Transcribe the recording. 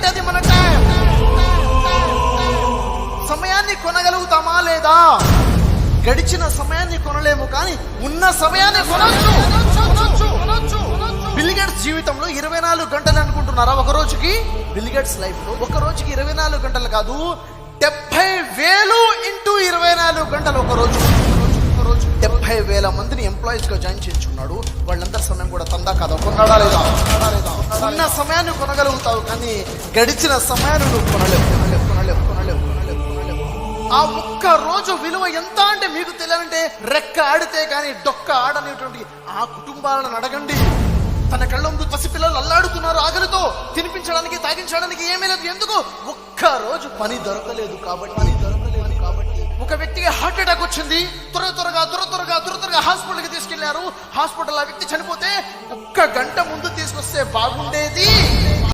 ఎందుకంటే అది మన టైం. సమయాన్ని కొనగలుగుతామా లేదా? గడిచిన సమయాన్ని కొనలేము, కానీ ఉన్న సమయాన్ని కొనొచ్చు. బిల్ గేట్స్ జీవితంలో 24 గంటలు అనుకుంటున్నారా ఒక రోజుకి? బిల్ గేట్స్ లైఫ్ లో ఒక రోజుకి 24 గంటలు కాదు, 70,000 ఇంటూ 24 గంటలు ఒక రోజు. 70,000 మందిని ఎంప్లాయీస్ గా జాయిన్ చేయించుకున్నాడు. వాళ్ళందరి సమయం కూడా తందా కాదా? కొన్నాడా లేదా? ఉన్న సమయాన్ని కొనగలుగుతావు, కానీ గడిచిన సమయాన్ని నువ్వు కొనలేవు. ఆ ఒక్క రోజు విలువ ఎంత అంటే మీకు తెలియాలంటే, రెక్క ఆడితే కానీ డొక్క ఆడనేటువంటి ఆ కుటుంబాలను అడగండి. తన కళ్ళ ముందు పసిపిల్లలు అల్లాడుతున్నారు ఆకలితో, తినిపించడానికి తాగించడానికి ఏమీ లేదు. ఎందుకు? ఒక్క రోజు పని దొరకలేదు కాబట్టి. ఒక వ్యక్తికి హార్ట్ అటాక్ వచ్చింది, త్వరగా హాస్పిటల్కి తీసుకెళ్లారు. హాస్పిటల్ ఆ వ్యక్తి చనిపోతే 1 గంట ముందు తీసుకొస్తే బాగుండేది.